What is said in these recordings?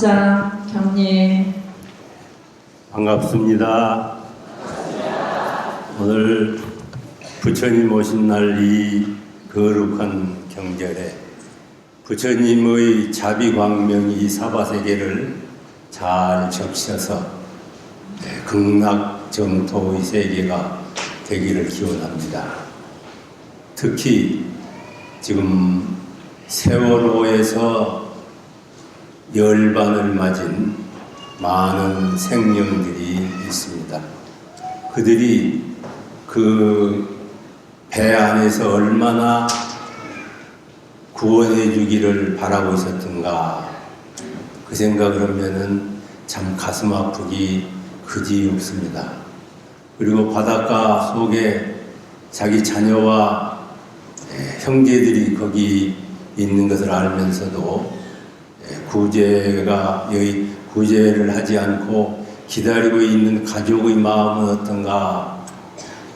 박장 경례. 반갑습니다. 오늘 부처님 오신 날 이 거룩한 경절에 부처님의 자비광명이 사바세계를 잘 적셔서 극락정토의 세계가 되기를 기원합니다. 특히 지금 세월호에서 열반을 맞은 많은 생명들이 있습니다. 그들이 그 배 안에서 얼마나 구원해 주기를 바라고 있었던가, 그 생각을 하면은 참 가슴 아프기 그지없습니다. 그리고 바닷가 속에 자기 자녀와 형제들이 거기 있는 것을 알면서도 구제를 하지 않고 기다리고 있는 가족의 마음은 어떤가.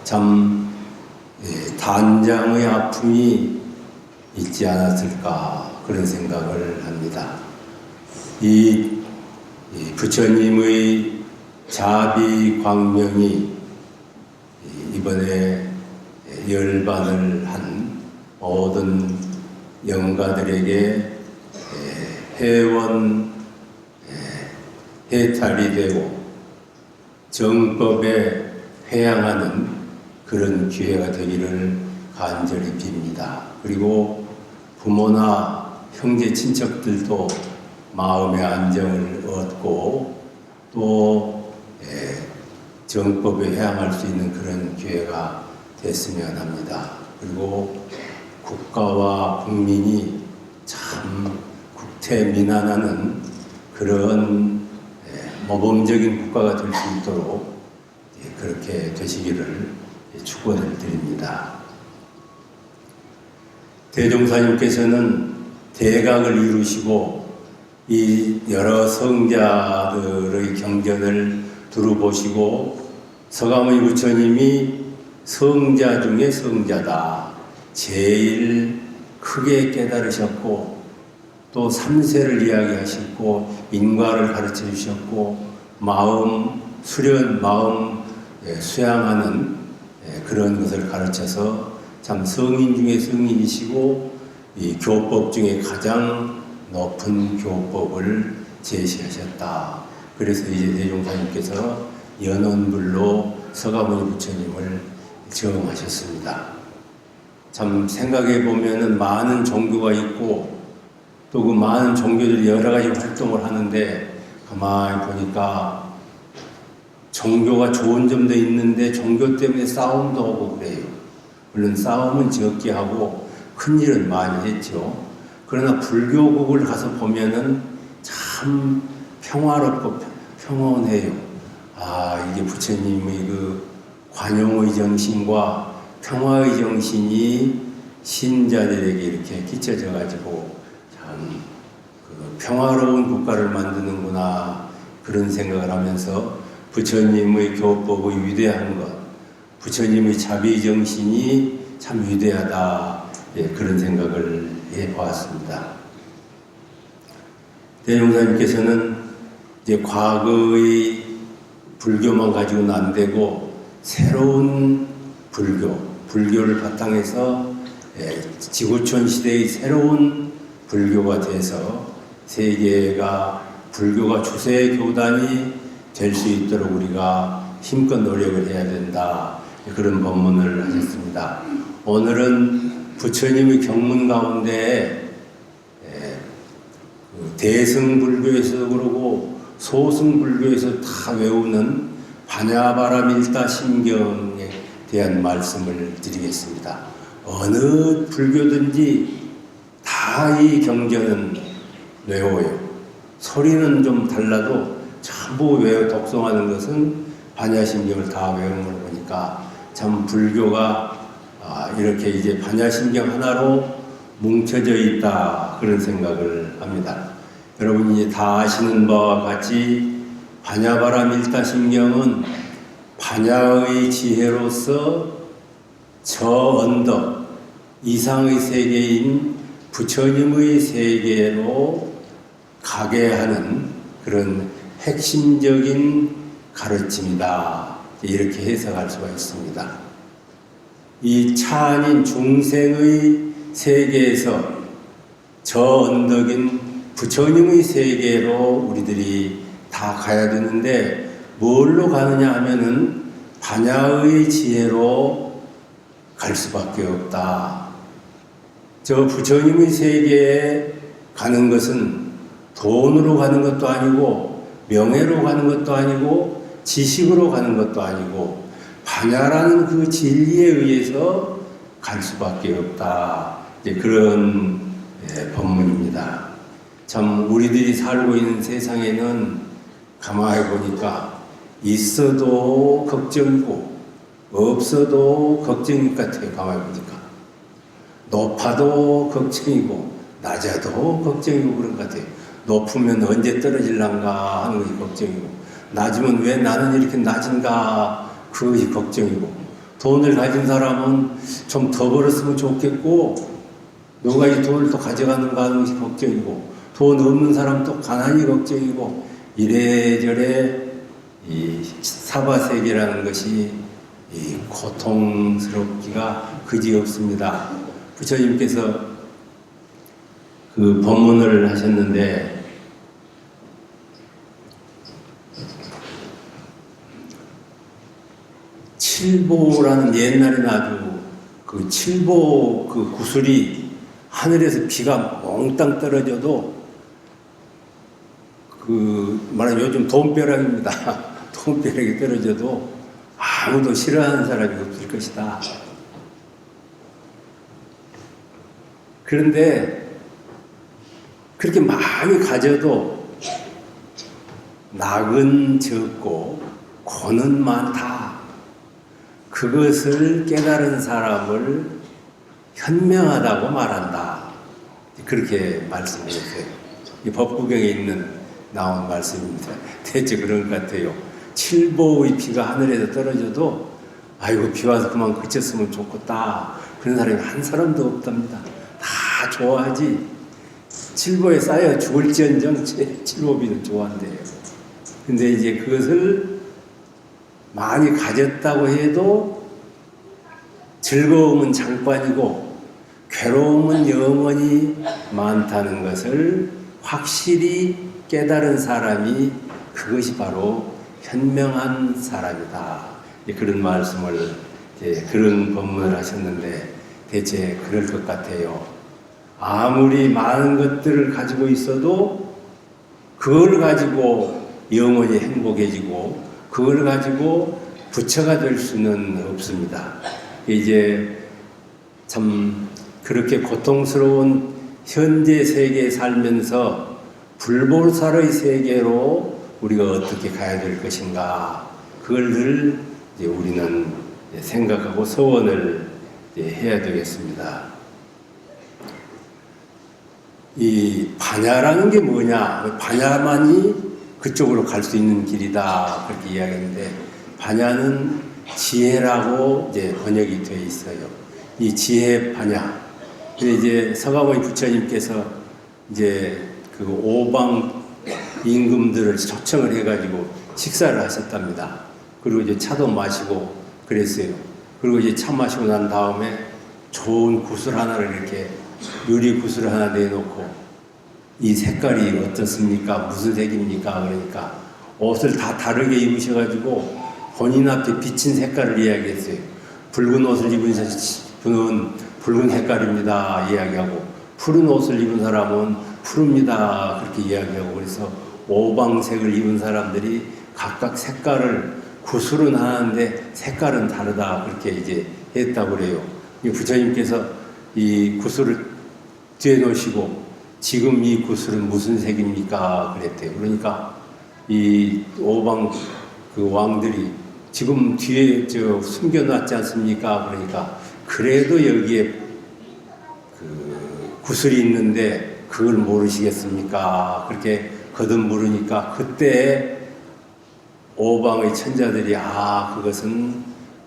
참 단장의 아픔이 있지 않았을까, 그런 생각을 합니다. 이 부처님의 자비 광명이 이번에 열반을 한 모든 영가들에게 해탈이 되고 정법에 회양하는 그런 기회가 되기를 간절히 빕니다. 그리고 부모나 형제 친척들도 마음의 안정을 얻고 또 정법에 회양할 수 있는 그런 기회가 됐으면 합니다. 그리고 국가와 국민이 참 국태민안하는 그런 모범적인 국가가 될 수 있도록 그렇게 되시기를 축원을 드립니다. 대종사님께서는 대각을 이루시고 이 여러 성자들의 경전을 두루보시고 서가모니 부처님이 성자 중에 성자다, 제일 크게 깨달으셨고 또 삼세를 이야기하셨고 인과를 가르쳐 주셨고 마음 수련, 마음 수양하는 그런 것을 가르쳐서 참 성인 중에 성인이시고 이 교법 중에 가장 높은 교법을 제시하셨다. 그래서 이제 대종사님께서 연원불로 서가모니 부처님을 정하셨습니다. 참 생각해 보면은 많은 종교가 있고 또 그 많은 종교들이 여러 가지 활동을 하는데 가만히 보니까 종교가 좋은 점도 있는데 종교 때문에 싸움도 하고 그래요. 물론 싸움은 적게 하고 큰 일은 많이 했죠. 그러나 불교국을 가서 보면은 참 평화롭고 평온해요. 이게 부처님의 그 관용의 정신과 평화의 정신이 신자들에게 이렇게 끼쳐져 가지고 참 그 평화로운 국가를 만드는구나, 그런 생각을 하면서 부처님의 교법의 위대한 것, 부처님의 자비 정신이 참 위대하다, 그런 생각을 해보았습니다. 대종사님께서는 이제 과거의 불교만 가지고는 안 되고 새로운 불교를 바탕해서 지구촌 시대의 새로운 불교가 돼서 세계가 불교가 추세 교단이 될 수 있도록 우리가 힘껏 노력을 해야 된다, 그런 법문을 하셨습니다. 오늘은 부처님의 경문 가운데 대승불교에서도 그러고 소승불교에서 다 외우는 반야바라밀다 심경에 대한 말씀을 드리겠습니다. 어느 불교든지 다 이 경전은 외워요. 소리는 좀 달라도 전부 독송하는 것은 반야심경을 다 외우는 걸 보니까 참 불교가 이렇게 이제 반야심경 하나로 뭉쳐져 있다, 그런 생각을 합니다. 여러분이 이제 다 아시는 바와 같이 반야바라밀다심경은 반야의 지혜로서 저 언덕 이상의 세계인 부처님의 세계로 가게 하는 그런 핵심적인 가르침이다. 이렇게 해석할 수가 있습니다. 이 차 아닌 중생의 세계에서 저 언덕인 부처님의 세계로 우리들이 다 가야 되는데 뭘로 가느냐 하면은 반야의 지혜로 갈 수밖에 없다. 저 부처님의 세계에 가는 것은 돈으로 가는 것도 아니고 명예로 가는 것도 아니고 지식으로 가는 것도 아니고 반야라는 그 진리에 의해서 갈 수밖에 없다. 이제 그런 법문입니다. 참 우리들이 살고 있는 세상에는 가만히 보니까 있어도 걱정이고 없어도 걱정일 것 같아요. 가만히 보니까 높아도 걱정이고 낮아도 걱정이고 그런 것 같아요. 높으면 언제 떨어질란가 하는 것이 걱정이고 낮으면 왜 나는 이렇게 낮은가 그것이 걱정이고 돈을 가진 사람은 좀 더 벌었으면 좋겠고 누가 이 돈을 또 가져가는가 하는 것이 걱정이고 돈 없는 사람 또 가난이 걱정이고 이래저래 이 사바세계라는 것이 이 고통스럽기가 그지없습니다. 부처님께서 그 법문을 하셨는데 칠보라는 옛날에는 아주 그 칠보 그 구슬이 하늘에서 비가 몽땅 떨어져도 그 말하면 요즘 돈벼락입니다. 돈벼락이 떨어져도 아무도 싫어하는 사람이 없을 것이다. 그런데 그렇게 많이 가져도 낙은 적고 고는 많다. 그것을 깨달은 사람을 현명하다고 말한다. 그렇게 말씀하셨어요. 이 법구경에 나온 말씀입니다. 대체 그런 것 같아요. 칠보의 비가 하늘에서 떨어져도 아이고 비 와서 그만 그쳤으면 좋겠다. 그런 사람이 한 사람도 없답니다. 다 좋아하지. 칠보에 쌓여 죽을지언정 칠보비는 좋아한대요. 근데 이제 그것을 많이 가졌다고 해도 즐거움은 잠깐이고 괴로움은 영원히 많다는 것을 확실히 깨달은 사람이 그것이 바로 현명한 사람이다. 그런 말씀을 그런 법문을 하셨는데 대체 그럴 것 같아요. 아무리 많은 것들을 가지고 있어도 그걸 가지고 영원히 행복해지고 그걸 가지고 부처가 될 수는 없습니다. 이제 참 그렇게 고통스러운 현재 세계에 살면서 불보살의 세계로 우리가 어떻게 가야 될 것인가 그걸 늘 이제 우리는 생각하고 서원을 해야 되겠습니다. 이 반야라는 게 뭐냐? 반야만이 그쪽으로 갈 수 있는 길이다 그렇게 이야기했는데 반야는 지혜라고 이제 번역이 되어 있어요. 이 지혜 반야. 근데 이제 서가모니 부처님께서 이제 그 오방 임금들을 초청을 해가지고 식사를 하셨답니다. 그리고 이제 차도 마시고 그랬어요. 그리고 이제 차 마시고 난 다음에 좋은 구슬 하나를 이렇게 유리 구슬을 하나 내놓고 이 색깔이 어떻습니까? 무슨 색입니까? 그러니까 옷을 다 다르게 입으셔가지고 본인 앞에 비친 색깔을 이야기했어요. 붉은 옷을 입은 분은 붉은 색깔입니다. 이야기하고 푸른 옷을 입은 사람은 푸릅니다. 그렇게 이야기하고 그래서 오방색을 입은 사람들이 각각 색깔을 구슬은 하는데 색깔은 다르다. 그렇게 이제 했다고 그래요. 부처님께서 이 구슬을 뒤에 놓으시고 지금 이 구슬은 무슨 색입니까? 그랬대요. 그러니까 이 오방 그 왕들이 지금 뒤에 숨겨놨지 않습니까? 그러니까 그래도 여기에 그 구슬이 있는데 그걸 모르시겠습니까? 그렇게 거듭 물으니까 그때 오방의 천자들이 그것은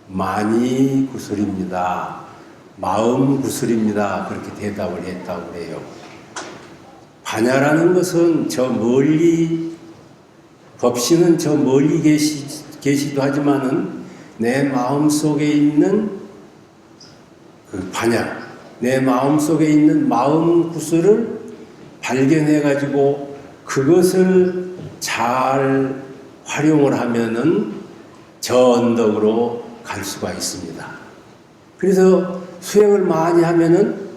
많이 구슬입니다. 마음 구슬입니다. 그렇게 대답을 했다고 해요. 반야라는 것은 저 멀리 법신은 저 멀리 계시도 하지만은 내 마음 속에 있는 그 반야, 내 마음 속에 있는 마음 구슬을 발견해 가지고 그것을 잘 활용을 하면은 저 언덕으로 갈 수가 있습니다. 그래서 수행을 많이 하면은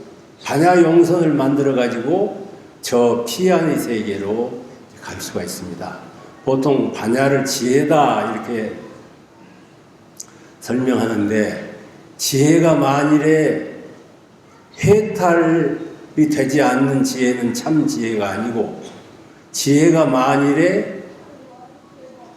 반야 용선을 만들어 가지고 저 피안의 세계로 갈 수가 있습니다. 보통 반야를 지혜다 이렇게 설명하는데, 지혜가 만일에 해탈이 되지 않는 지혜는 참 지혜가 아니고, 지혜가 만일에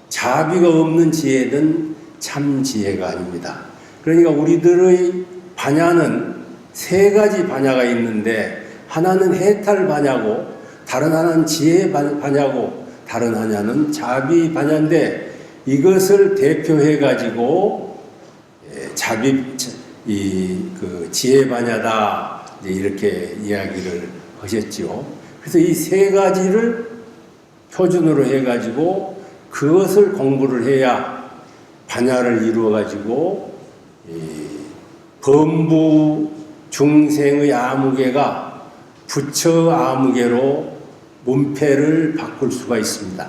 자비가 없는 지혜는 참 지혜가 아닙니다. 그러니까 우리들의 반야는 세 가지 반야가 있는데, 하나는 해탈 반야고, 다른 하나는 지혜 반야고, 다른 하나는 자비 반야인데, 이것을 대표해 가지고 지혜 반야다 이렇게 이야기를 하셨죠. 그래서 이 세 가지를 표준으로 해 가지고 그것을 공부를 해야 반야를 이루어 가지고 범부 중생의 아무개가 부처 아무개로 문패를 바꿀 수가 있습니다.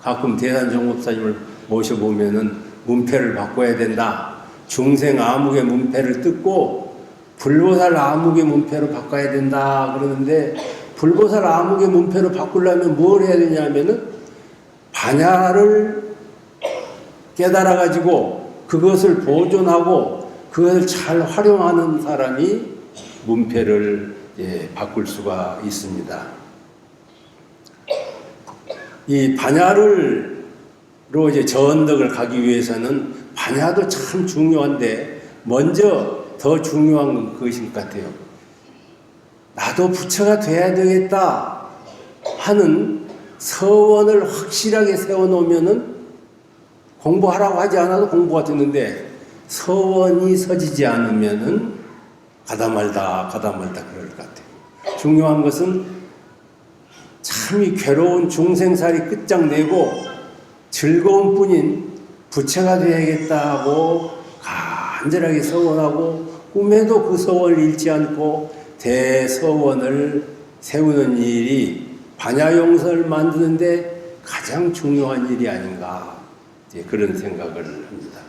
가끔 대단정법사님을 모셔보면은 문패를 바꿔야 된다. 중생 아무개 문패를 뜯고 불보살 아무개 문패로 바꿔야 된다 그러는데, 불보살 아무개 문패로 바꾸려면 뭘 해야 되냐면은 반야를 깨달아 가지고 그것을 보존하고 그것을 잘 활용하는 사람이 문패를 바꿀 수가 있습니다. 이 반야로 이제 저언덕을 가기 위해서는 반야도 참 중요한데, 먼저 더 중요한 건 그것인 것 같아요. 나도 부처가 돼야 되겠다 하는 서원을 확실하게 세워놓으면은 공부하라고 하지 않아도 공부가 되는데, 서원이 서지지 않으면은 가다 말다 그럴 것 같아요. 중요한 것은 참 이 괴로운 중생살이 끝장내고 즐거운 뿐인 부처가 되야겠다고 간절하게 서원하고, 꿈에도 그 서원을 잃지 않고 대서원을 세우는 일이 반야용선을 만드는데 가장 중요한 일이 아닌가, 그런 생각을 합니다.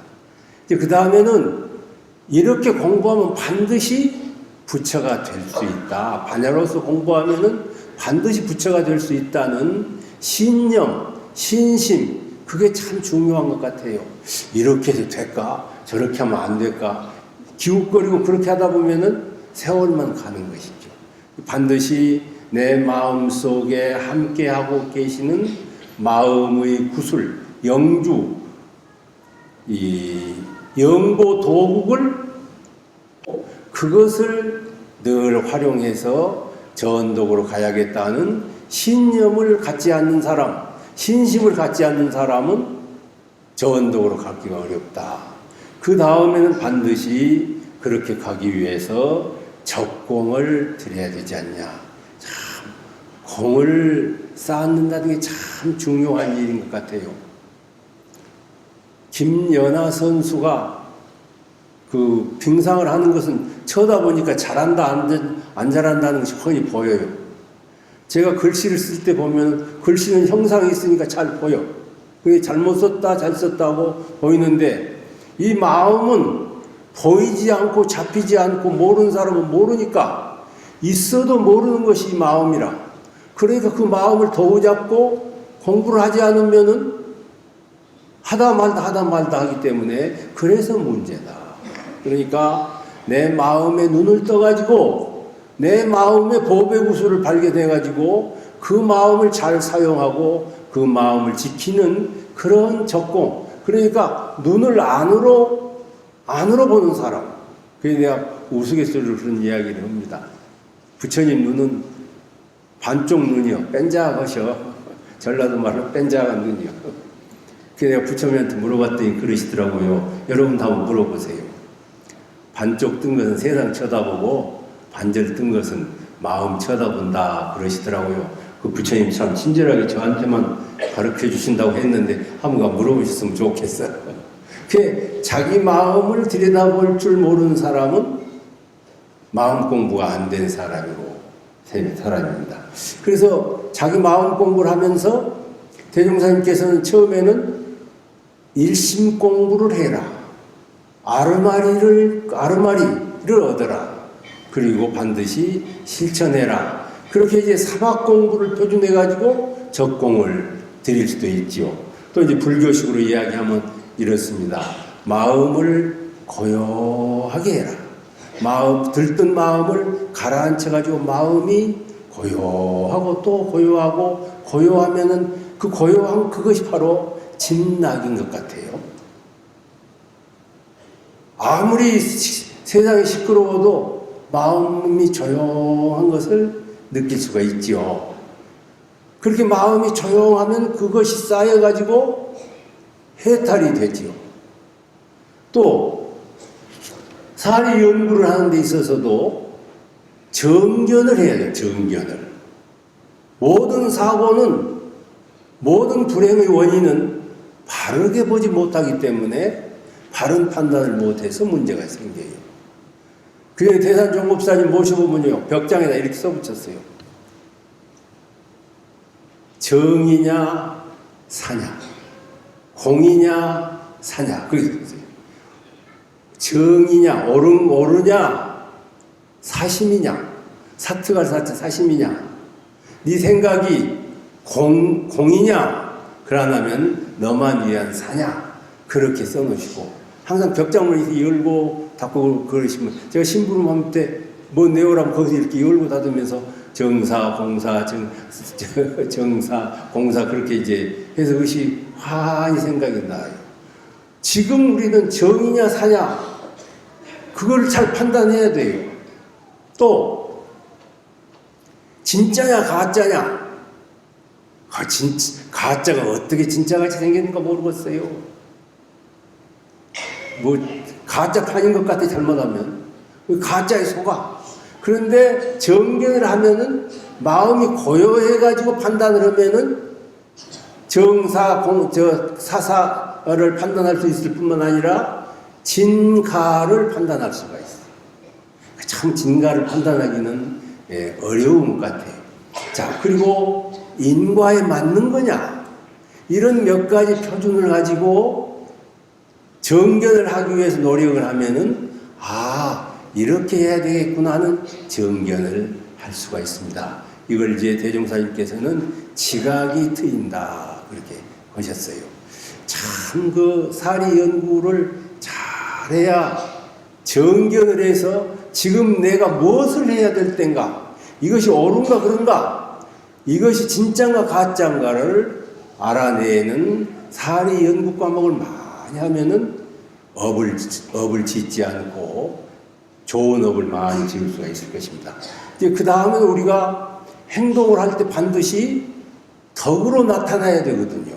그 다음에는 이렇게 공부하면 반드시 부처가 될 수 있다. 반야로서 공부하면은 반드시 부처가 될 수 있다는 신념, 신심, 그게 참 중요한 것 같아요. 이렇게 해도 될까? 저렇게 하면 안 될까? 기웃거리고 그렇게 하다 보면은 세월만 가는 것이죠. 반드시 내 마음 속에 함께하고 계시는 마음의 구슬, 영주, 이 영보 도국을, 그것을 늘 활용해서 저언덕으로 가야겠다는 신념을 갖지 않는 사람, 신심을 갖지 않는 사람은 저언덕으로 가기가 어렵다. 그 다음에는 반드시 그렇게 가기 위해서 적공을 드려야 되지 않냐. 참 공을 쌓는다는 게 참 중요한 일인 것 같아요. 김연아 선수가 그 빙상을 하는 것은 쳐다보니까 잘한다 안 잘한다는 것이 훤히 보여요. 제가 글씨를 쓸 때 보면 글씨는 형상이 있으니까 잘 보여. 그게 잘못 썼다 잘 썼다고 보이는데, 이 마음은 보이지 않고 잡히지 않고 모르는 사람은 모르니까, 있어도 모르는 것이 마음이라. 그러니까 그 마음을 도우잡고 공부를 하지 않으면은 하다 말다 하기 때문에, 그래서 문제다. 그러니까 내 마음에 눈을 떠가지고 내 마음의 보배 구슬을 발견해가지고 그 마음을 잘 사용하고 그 마음을 지키는 그런 적공. 그러니까 눈을 안으로 보는 사람. 그래서 내가 우스갯소리로 그런 이야기를 합니다. 부처님 눈은 반쪽 눈이요. 뺀자하셔. 전라도 말로 뺀자한 눈이요. 그래서 내가 부처님한테 물어봤더니 그러시더라고요. 여러분도 한번 물어보세요. 반쪽 뜬 것은 세상 쳐다보고 반절 뜬 것은 마음 쳐다본다 그러시더라고요. 그 부처님 참 친절하게 저한테만 가르쳐 주신다고 했는데 한번 물어보셨으면 좋겠어요. 그 자기 마음을 들여다볼 줄 모르는 사람은 마음 공부가 안 된 사람입니다. 그래서 자기 마음 공부를 하면서 대종사님께서는 처음에는 일심 공부를 해라. 아르마리를 얻어라. 그리고 반드시 실천해라. 그렇게 이제 사박 공부를 표준해 가지고 적공을 드릴 수도 있지요. 또 이제 불교식으로 이야기하면 이렇습니다. 마음을 고요하게 해라. 들뜬 마음을 가라앉혀 가지고 마음이 고요하고 또 고요하고 고요하면은 그 고요한 그것이 바로 진낙인 것 같아요. 아무리 세상이 시끄러워도 마음이 조용한 것을 느낄 수가 있지요. 그렇게 마음이 조용하면 그것이 쌓여가지고 해탈이 되지요. 또 사리 연구를 하는 데 있어서도 정견을 해야 돼요. 정견을. 모든 사고는, 모든 불행의 원인은 바르게 보지 못하기 때문에 바른 판단을 못해서 문제가 생겨요. 그래 대산종법사님 모셔보면요, 벽장에다 이렇게 써붙였어요. 정이냐 사냐, 공이냐 사냐. 그렇게 썼어요. 정이냐 옳으냐 사심이냐, 사트갈 사트 사심이냐, 네 생각이 공이냐 그러나면 너만 위한 사냐, 그렇게 써놓으시고 항상 벽장을 이렇게 열고 닫고 그러시면, 제가 심부름할 때 뭐 내오라면 거기서 이렇게 열고 닫으면서 정사 공사 정사 공사 그렇게 이제 해서 그것이 환히 생각이 나요. 지금 우리는 정이냐 사냐 그걸 잘 판단해야 돼요. 또 진짜냐 가짜냐, 가짜가 어떻게 진짜같이 생겼는가 모르겠어요. 뭐 가짜 판인 것 같아 잘못하면 가짜에 속아. 그런데 정견을 하면은 마음이 고요해가지고 판단을 하면은 사사를 판단할 수 있을 뿐만 아니라 진가를 판단할 수가 있어요. 참 진가를 판단하기는 어려운 것 같아요. 자, 그리고 인과에 맞는 거냐, 이런 몇 가지 표준을 가지고 정견을 하기 위해서 노력을 하면은 이렇게 해야 되겠구나 하는 정견을 할 수가 있습니다. 이걸 이제 대종사님께서는 지각이 트인다 그렇게 하셨어요. 참 그 사리 연구를 잘해야 정견을 해서 지금 내가 무엇을 해야 될 땐가, 이것이 옳은가 그런가, 이것이 진짜인가 가짜인가를 알아내는 사리 연구 과목을 많이 하면은 업을 짓지 않고 좋은 업을 많이 지을 수가 있을 것입니다. 이제 그 다음에 우리가 행동을 할 때 반드시 덕으로 나타나야 되거든요.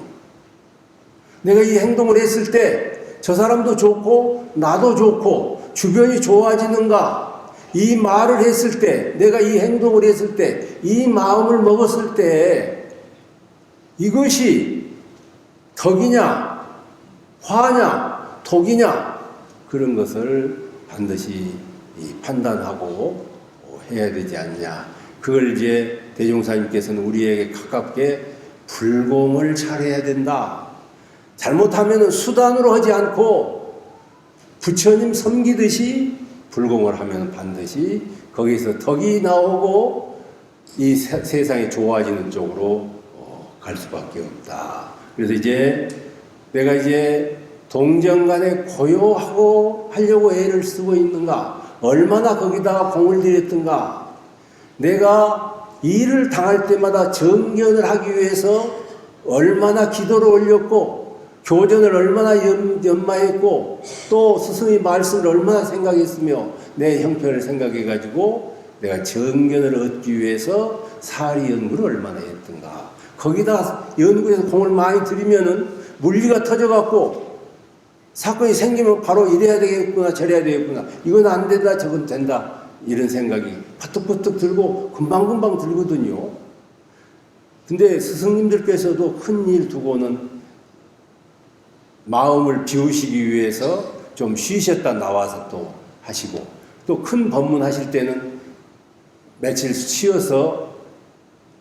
내가 이 행동을 했을 때 저 사람도 좋고 나도 좋고 주변이 좋아지는가, 이 말을 했을 때, 내가 이 행동을 했을 때, 이 마음을 먹었을 때 이것이 덕이냐 화냐 독이냐, 그런 것을 반드시 판단하고 해야 되지 않냐. 그걸 이제 대종사님께서는 우리에게 가깝게 불공을 잘해야 된다. 잘못하면 수단으로 하지 않고 부처님 섬기듯이 불공을 하면 반드시 거기서 덕이 나오고 이 세상이 좋아지는 쪽으로 갈 수밖에 없다. 그래서 이제 내가 이제 동정간에 고요하고 하려고 애를 쓰고 있는가, 얼마나 거기다가 공을 들였던가, 내가 일을 당할 때마다 정견을 하기 위해서 얼마나 기도를 올렸고 교전을 얼마나 연마했고 또 스승의 말씀을 얼마나 생각했으며 내 형편을 생각해가지고 내가 정견을 얻기 위해서 사리 연구를 얼마나 했던가. 거기다 연구해서 공을 많이 들이면은 물리가 터져갖고 사건이 생기면 바로 이래야 되겠구나 저래야 되겠구나, 이건 안 된다 저건 된다, 이런 생각이 파뚝파뚝 들고 금방금방 들거든요. 근데 스승님들께서도 큰 일 두고는 마음을 비우시기 위해서 좀 쉬셨다 나와서 또 하시고, 또 큰 법문 하실 때는 며칠 쉬어서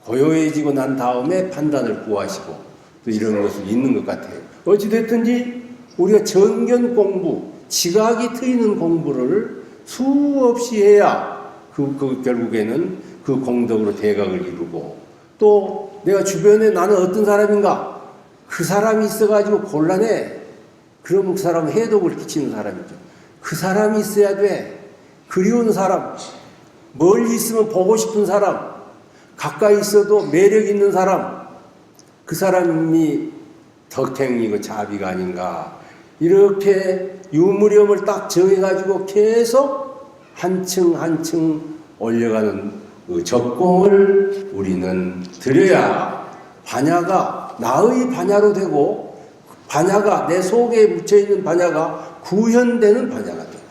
고요해지고 난 다음에 판단을 구하시고, 또 이런 것이 있는 것 같아요. 어찌됐든지 우리가 정견 공부, 지각이 트이는 공부를 수없이 해야 결국에는 그 공덕으로 대각을 이루고, 또 내가 주변에 나는 어떤 사람인가, 그 사람이 있어가지고 곤란해. 그러면 그 사람은 해독을 끼치는 사람이죠. 그 사람이 있어야 돼. 그리운 사람, 멀리 있으면 보고 싶은 사람, 가까이 있어도 매력 있는 사람, 그 사람이 덕행이고 자비가 아닌가. 이렇게 유무렴을 딱 정해가지고 계속 한층 한층 올려가는 그 적공을 우리는 드려야 반야가 나의 반야로 되고, 반야가 내 속에 묻혀있는 반야가 구현되는 반야가 됩니다.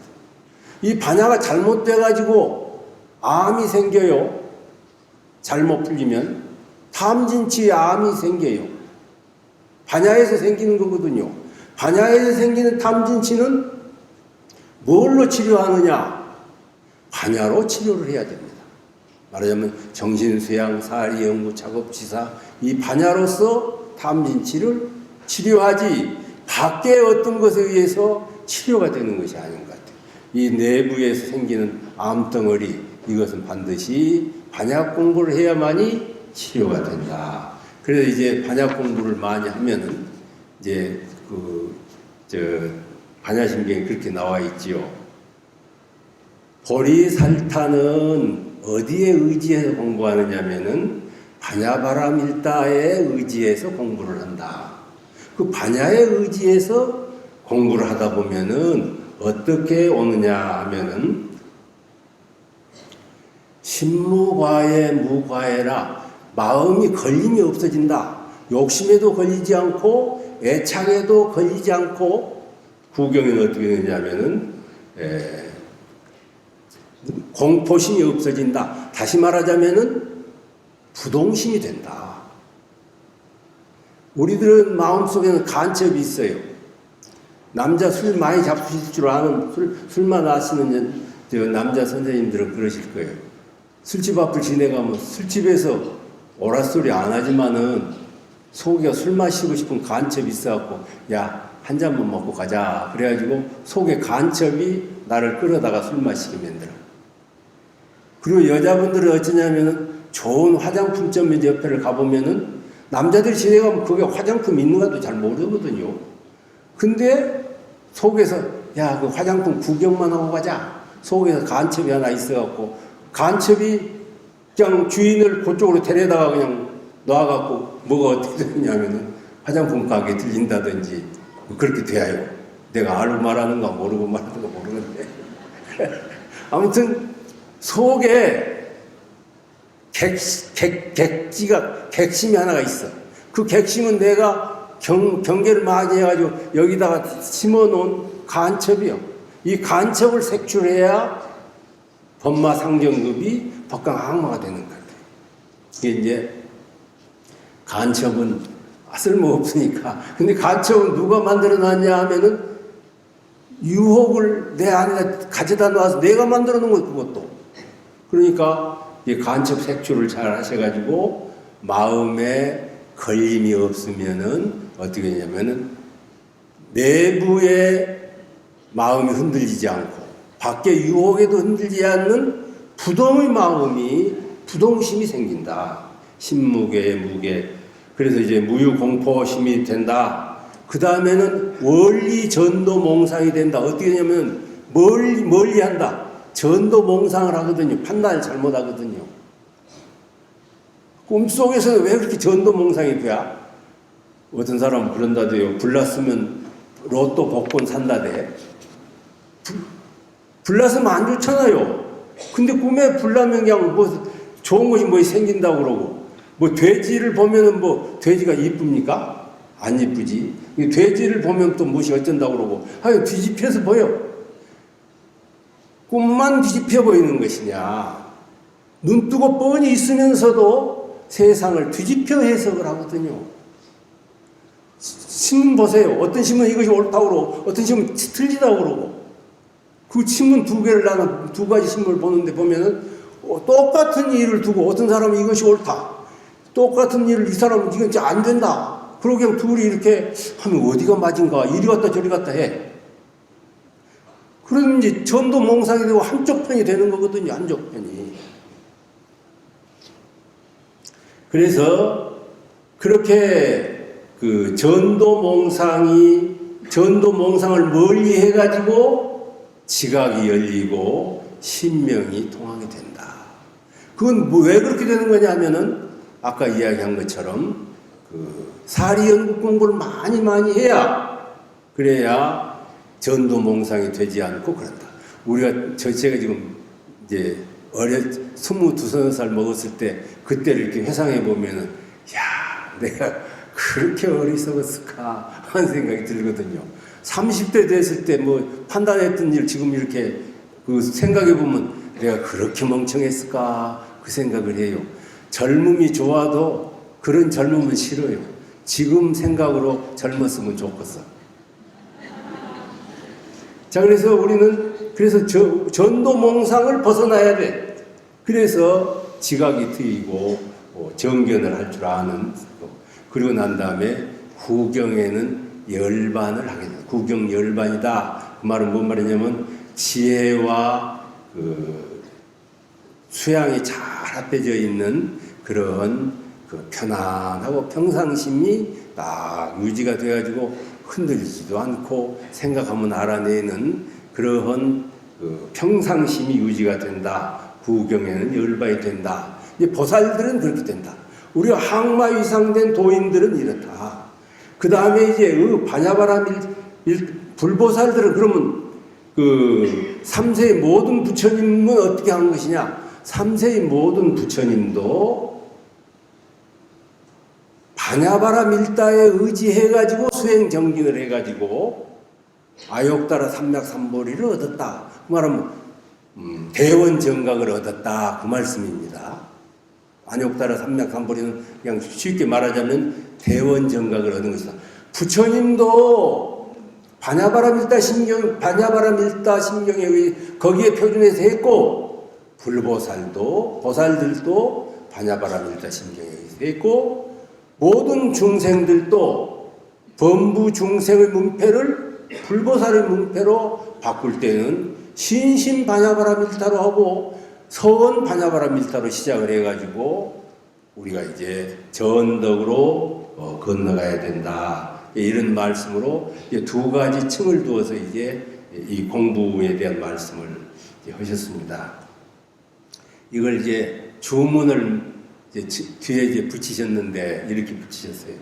이 반야가 잘못돼가지고 암이 생겨요. 잘못 풀리면 탐진치에 암이 생겨요. 반야에서 생기는 거거든요. 반야에서 생기는 탐진치는 뭘로 치료하느냐? 반야로 치료를 해야 됩니다. 말하자면 정신수양, 사리, 연구, 작업지사, 이 반야로서 탐진치를 치료하지 밖에 어떤 것에 의해서 치료가 되는 것이 아닌 것 같아요. 이 내부에서 생기는 암덩어리, 이것은 반드시 반야 공부를 해야만이 치료가 된다. 그래서 이제 반야 공부를 많이 하면은 이제 반야심경에 그렇게 나와 있지요. 보리살타는 어디에 의지해서 공부하느냐면은 반야바람 일다에 의지해서 공부를 한다. 그 반야에 의지해서 공부를 하다 보면은 어떻게 오느냐 하면은 신무과에 무과에라, 마음이 걸림이 없어진다. 욕심에도 걸리지 않고 애착에도 걸리지 않고, 구경에는 어떻게 되냐면은 공포심이 없어진다. 다시 말하자면은 부동심이 된다. 우리들은 마음속에는 간첩이 있어요. 남자 술 많이 잡수실 줄 아는 술만 아시는 남자 선생님들은 그러실 거예요. 술집 앞을 지내가면 술집에서 오랏소리 안 하지만은 속에 술 마시고 싶은 간첩이 있어갖고, 야, 한 잔만 먹고 가자. 그래가지고 속에 간첩이 나를 끌어다가 술 마시게 만들어. 그리고 여자분들은 어쩌냐면은 좋은 화장품점 옆에를 가보면은 남자들이 지내가면 그게 화장품 있는가도 잘 모르거든요. 근데 속에서, 야, 그 화장품 구경만 하고 가자. 속에서 간첩이 하나 있어갖고, 간첩이 그냥 주인을 그쪽으로 데려다가 그냥 놔갖고, 뭐가 어떻게 되냐면은 화장품 가게 들린다든지, 그렇게 돼요. 내가 알고 말하는가 모르고 말하는가 모르는데. 아무튼, 속에 객심이 하나가 있어. 그 객심은 내가 경계를 많이 해가지고 여기다가 심어놓은 간첩이요. 이 간첩을 색출해야 법마상정급이 법강악마가 되는 것 같아요. 이게 이제 간첩은 쓸모없으니까. 근데 간첩은 누가 만들어 놨냐 하면은 유혹을 내 안에 가져다 놔서 내가 만들어 놓은 거예요, 그것도. 그러니까 이 간첩 색출을 잘 하셔가지고 마음에 걸림이 없으면은 어떻게 되냐면은 내부에 마음이 흔들리지 않고 밖에 유혹에도 흔들리지 않는 부동의 마음이, 부동심이 생긴다. 신무계, 무계. 그래서 이제 무유공포심이 된다. 그 다음에는 원리 전도 몽상이 된다. 어떻게 되냐면 멀리 한다. 전도 몽상을 하거든요. 판단을 잘못하거든요. 꿈속에서는 왜 그렇게 전도 몽상이 돼야? 어떤 사람은 그런다대요. 불났으면 로또 복권 산다대. 불났으면 안 좋잖아요. 근데 꿈에 불나면 그냥 뭐 좋은 것이 뭐 생긴다고 그러고, 뭐 돼지를 보면은 뭐 돼지가 이쁩니까? 안 이쁘지. 돼지를 보면 또 무엇이 어쩐다고 그러고, 아유, 뒤집혀서 보여. 꿈만 뒤집혀 보이는 것이냐. 눈 뜨고 뻔히 있으면서도 세상을 뒤집혀 해석을 하거든요. 신문 보세요. 어떤 신문은 이것이 옳다고 그러고 어떤 신문은 틀리다고 그러고 그 신문 두 개를 나는 두 가지 신문을 보는데 보면은 똑같은 일을 두고 어떤 사람은 이것이 옳다. 똑같은 일을 이 사람은 이건 안 된다. 그러고 그냥 둘이 이렇게 하면 어디가 맞은가 이리 갔다 저리 갔다 해. 그러면 이제 전도몽상이 되고 한쪽 편이 되는 거거든요. 한쪽 편이. 그래서 그렇게 그 전도몽상을 멀리 해가지고 지각이 열리고 신명이 통하게 된다. 그건 뭐 왜 그렇게 되는 거냐 하면은 아까 이야기한 것처럼 그 사리연구 공부를 많이 해야 그래야 전도몽상이 되지 않고 그런다. 우리가 제가 지금 이제 22살 먹었을 때 그때를 이렇게 회상해 보면은 야 내가 그렇게 어리석었을까 하는 생각이 들거든요. 30대 됐을 때 뭐 판단했던 일 지금 이렇게 그 생각해 보면 내가 그렇게 멍청했을까 그 생각을 해요. 젊음이 좋아도 그런 젊음은 싫어요. 지금 생각으로 젊었으면 좋겠어. 자, 그래서 우리는 전도몽상을 벗어나야 돼. 그래서 지각이 트이고 정견을 할 줄 아는. 그리고 난 다음에 구경에는 열반을 하게 됩니다. 구경 열반이다. 그 말은 뭔 말이냐면 지혜와 그 수양이 잘 합해져 있는 그런 그 편안하고 평상심이 딱 유지가 돼가지고 흔들리지도 않고 생각하면 알아내는 그러한 그 평상심이 유지가 된다. 구경에는 열반이 된다. 이제 보살들은 그렇게 된다. 우리가 항마 위상된 도인들은 이렇다. 그 다음에 이제 반야바라 불보살들은 그러면 그 3세의 모든 부처님은 어떻게 하는 것이냐? 3세의 모든 부처님도 반야바라 밀다에 의지해가지고 수행정진을 해가지고 아욕다라 삼맥삼보리를 얻었다. 그 말하면 대원정각을 얻었다. 그 말씀입니다. 아욕다라 삼맥삼보리는 그냥 쉽게 말하자면 대원정각을 얻은 것이다. 부처님도 반야바라 밀다 심경에 거기에 표준해서 했고 보살들도 반야바라 밀다 심경에 했고 모든 중생들도 범부 중생의 문패를 불보살의 문패로 바꿀 때는 신신 반야바라 밀타로 하고 서원 반야바라 밀타로 시작을 해가지고 우리가 이제 전덕으로 건너가야 된다. 이런 말씀으로 두 가지 층을 두어서 이제 이 공부에 대한 말씀을 이제 하셨습니다. 이걸 이제 주문을 이제 뒤에 이제 붙이셨는데 이렇게 붙이셨어요.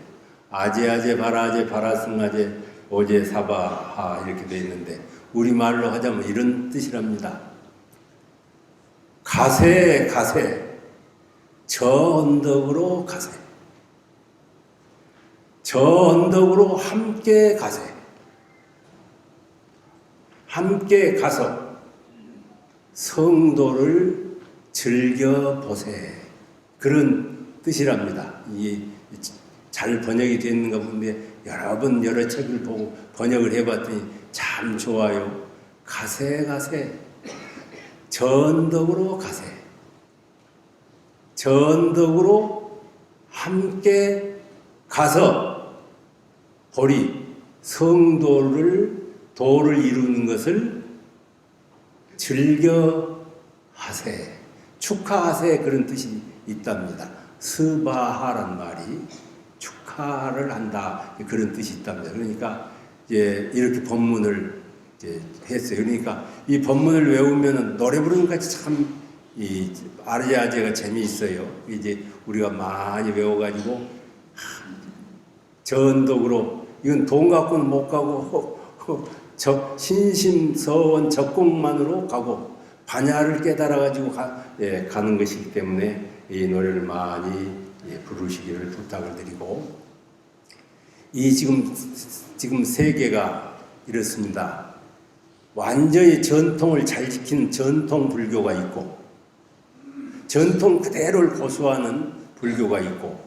아제 바라제 바라승아제 오제 사바하 이렇게 되어 있는데 우리말로 하자면 이런 뜻이랍니다. 가세 저 언덕으로 가세. 저 언덕으로 함께 가세. 함께 가서 성도를 즐겨보세. 그런 뜻이랍니다. 이 잘 번역이 되는가 본데 여러 번 여러 책을 보고 번역을 해봤더니 참 좋아요. 가세 전덕으로 가세. 전덕으로 함께 가서 도를 이루는 것을 즐겨 하세. 축하하세. 그런 뜻이 있답니다. 스바하란 말이 축하를 한다. 그런 뜻이 있답니다. 그러니까 이제 이렇게 법문을 이제 했어요. 그러니까 이 법문을 외우면은 노래 부르는 것 같이 참 이 아르야제가 재미있어요. 이제 우리가 많이 외워가지고 전독으로 이건 돈 갖고는 못 가고 신심 서원 적공만으로 가고 반야를 깨달아가지고 가는 것이기 때문에 이 노래를 많이 부르시기를 부탁을 드리고 이 지금 세계가 이렇습니다. 완전히 전통을 잘 지키는 전통 불교가 있고 전통 그대로를 고수하는 불교가 있고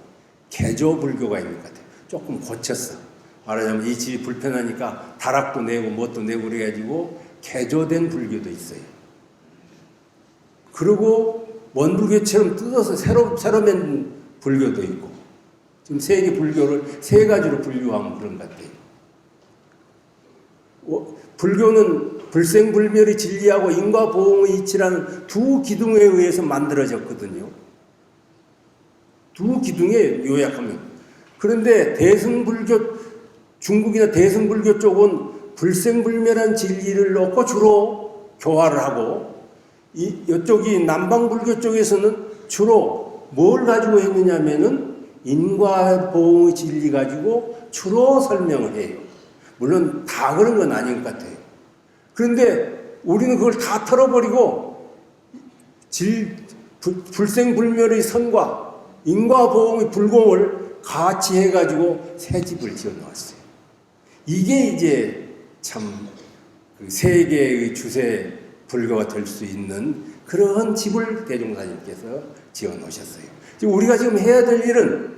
개조 불교가 있는 것 같아요. 조금 고쳤어. 말하자면 이 집이 불편하니까 다락도 내고 뭣도 내고 그래가지고 개조된 불교도 있어요. 그리고 원불교처럼 뜯어서 새로 맨 불교도 있고 지금 세계 불교를 세 가지로 분류하면 그런 것 같아요. 불교는 불생불멸의 진리하고 인과보응의 이치라는 두 기둥에 의해서 만들어졌거든요. 두 기둥에 요약하면. 그런데 대승불교, 중국이나 대승불교 쪽은 불생불멸한 진리를 놓고 주로 교화를 하고, 이쪽이 남방불교 쪽에서는 주로 뭘 가지고 했느냐면은 인과보응의 진리 가지고 주로 설명을 해요. 물론 다 그런 건 아닌 것 같아요. 그런데 우리는 그걸 다 털어버리고 불생불멸의 선과 인과보응의 불공을 같이 해가지고 새 집을 지어놓았어요. 이게 이제 참 그 세계의 주세 불교가 될 수 있는 그런 집을 대종사님께서 지어놓으셨어요. 지금 우리가 지금 해야 될 일은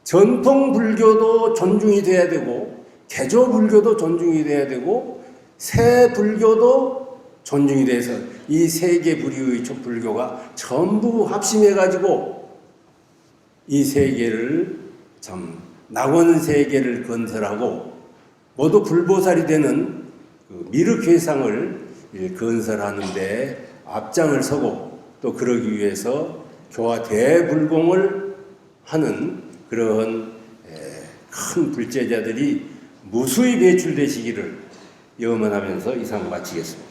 전통 불교도 존중이 돼야 되고 개조 불교도 존중이 돼야 되고 새 불교도 존중이 돼서 이 세 개 부류의 불교가 전부 합심해가지고 이 세계를 참 낙원 세계를 건설하고 모두 불보살이 되는 그 미륵회상을 건설하는데 앞장을 서고 또 그러기 위해서 교화 대불공을 하는 그런 큰 불제자들이 무수히 배출되시기를 염원하면서 이상 마치겠습니다.